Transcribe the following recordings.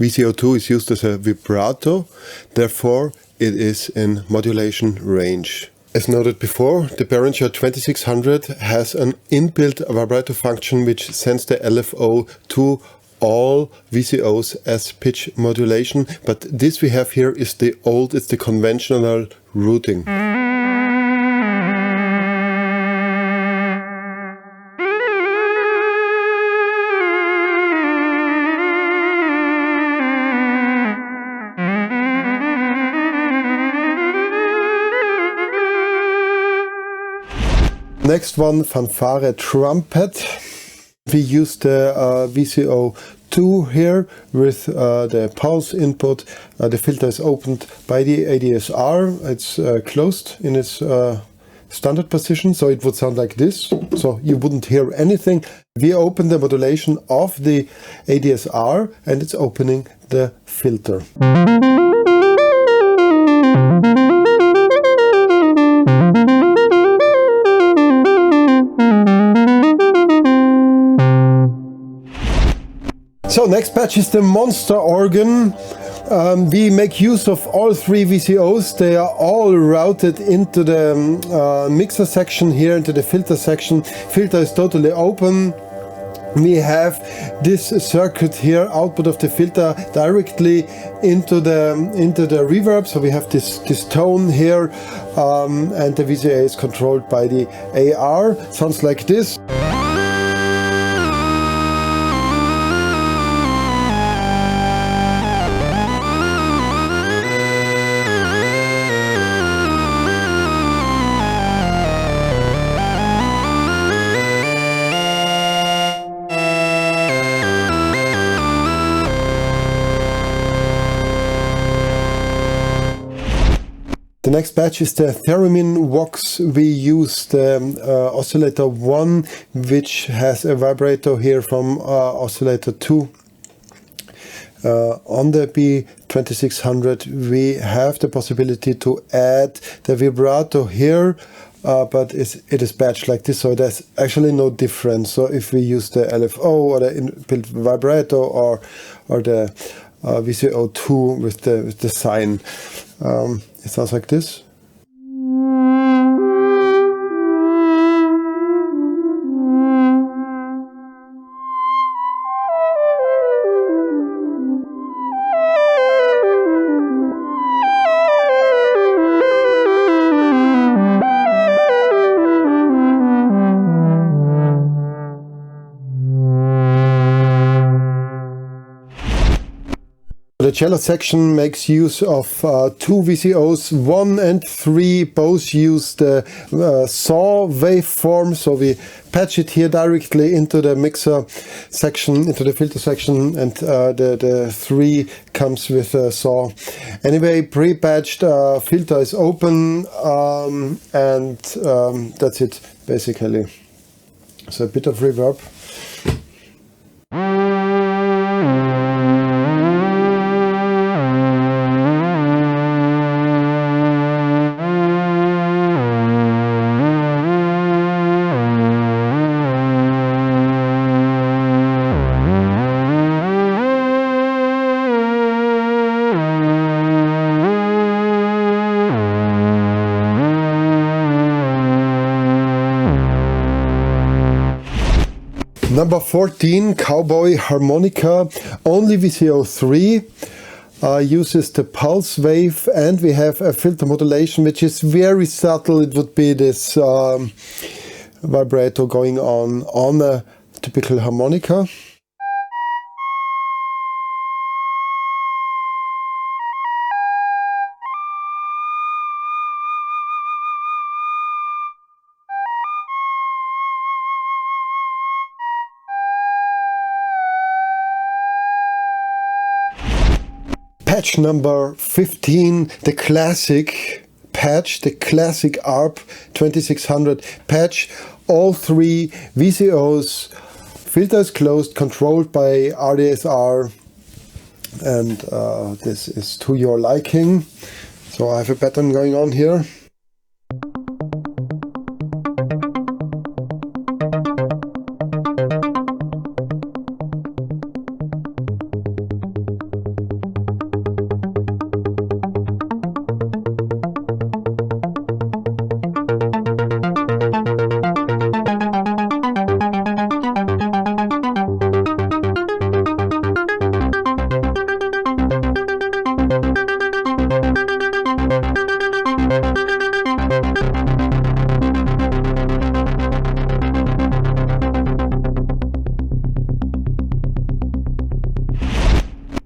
VCO2 is used as a vibrato, therefore it is in modulation range. As noted before, the Behringer 2600 has an inbuilt vibrato function which sends the LFO to all VCOs as pitch modulation, but this we have here is it's the conventional routing. Next one, Fanfare Trumpet. We use the VCO2 here with the pulse input. The filter is opened by the ADSR. It's closed in its standard position, so it would sound like this. So you wouldn't hear anything. We open the modulation of the ADSR and it's opening the filter. So next patch is the monster organ. We make use of all three VCOs. They are all routed into the mixer section here, into the filter section. Filter is totally open. We have this circuit here, output of the filter directly into the reverb. So we have this tone here, and the VCA is controlled by the AR. Sounds like this. The next patch is the Thereminvox. We use the oscillator 1, which has a vibrato here from oscillator 2. On the B2600 we have the possibility to add the vibrato here, but it is patched like this, so there's actually no difference. So if we use the LFO or the inbuilt vibrato or the VCO2 with the sine, it sounds like this. The cello section makes use of two VCOs, 1 and 3, both use the saw waveform, so we patch it here directly into the mixer section, into the filter section, and the 3 comes with a saw. Anyway, pre-patched filter is open, and that's it basically. So a bit of reverb. Number 14, Cowboy Harmonica, only VCO3, uses the pulse wave, and we have a filter modulation which is very subtle. It would be this vibrato going on a typical harmonica. Patch number 15, the classic patch, the classic ARP 2600 patch. All three VCOs, filter is closed, controlled by RDSR, and this is to your liking. So I have a pattern going on here.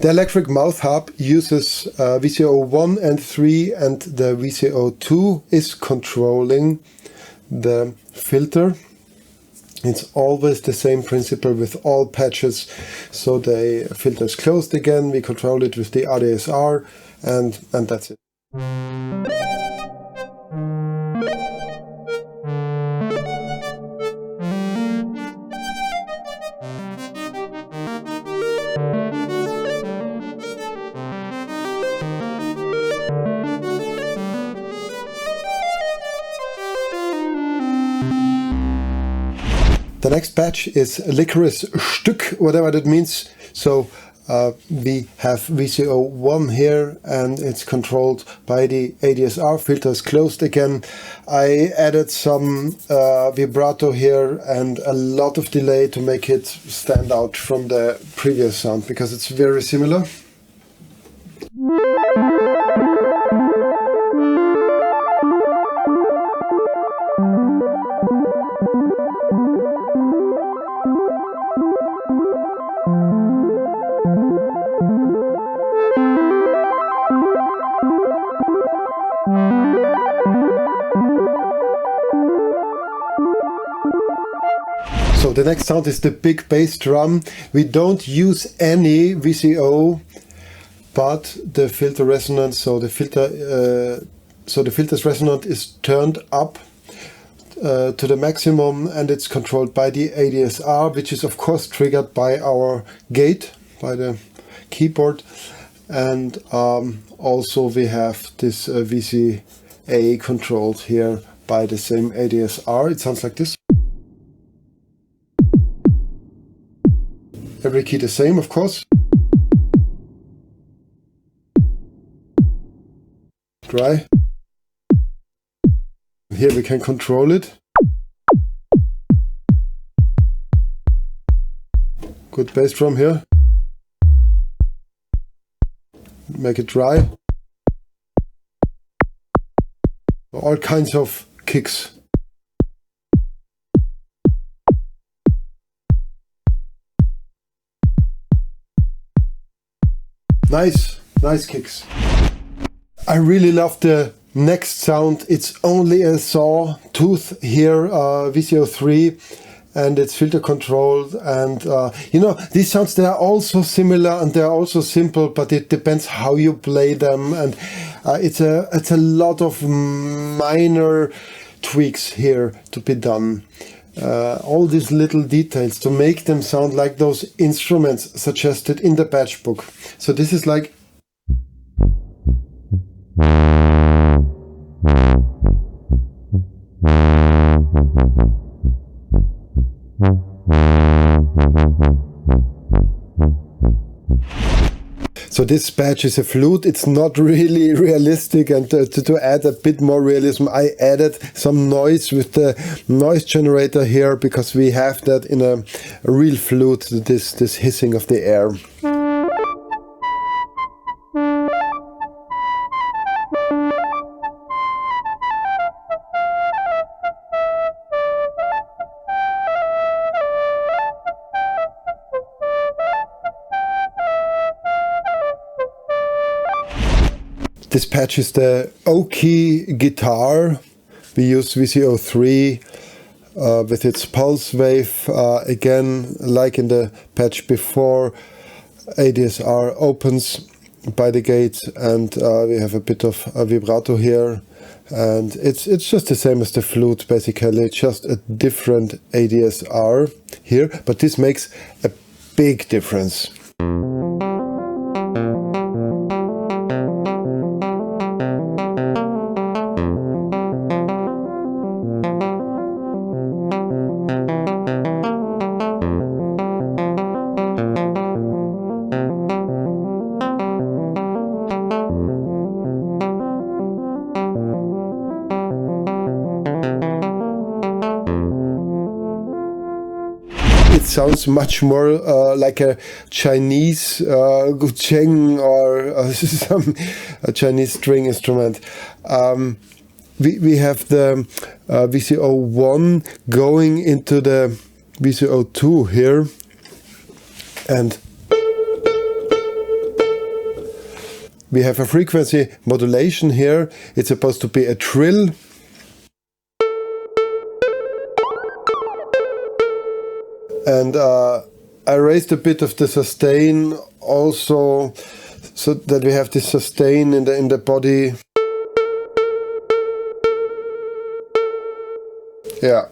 The Electric Mouth-harp uses VCO 1 and 3, and the VCO 2 is controlling the filter. It's always the same principle with all patches. So the filter is closed again, we control it with the ADSR, and that's it. The next patch is Licorice Schtück, whatever that means. So we have VCO 1 here, and it's controlled by the ADSR. Filter is closed again. I added some vibrato here and a lot of delay to make it stand out from the previous sound, because it's very similar. So the next sound is the big bass drum. We don't use any VCO, but the filter resonance, so the filter's resonance is turned up to the maximum, and it's controlled by the ADSR, which is of course triggered by our gate, by the keyboard. And also we have this VCA controlled here by the same ADSR. It sounds like this. Every key the same, of course. Dry. Here we can control it. Good bass drum here. Make it dry. All kinds of kicks. Nice kicks. I really love the next sound. It's only a saw tooth here, VCO 3, and it's filter controlled. And you know, these sounds, they are also similar and they are also simple, but it depends how you play them. And it's a lot of minor tweaks here to be done. All these little details to make them sound like those instruments suggested in the patchbook. So this is like so this patch is a flute. It's not really realistic, and to add a bit more realism, I added some noise with the noise generator here, because we have that in a real flute, this hissing of the air. This patch is the Okie Guitar. We use VCO 3 with its pulse wave. Again, like in the patch before, ADSR opens by the gate, and we have a bit of vibrato here. And it's just the same as the flute, basically, just a different ADSR here, but this makes a big difference. It sounds much more like a Chinese gucheng or a Chinese string instrument. We have the VCO 1 going into the VCO 2 here, and we have a frequency modulation here. It's supposed to be a trill. And I raised a bit of the sustain also, so that we have this sustain in the body. Yeah.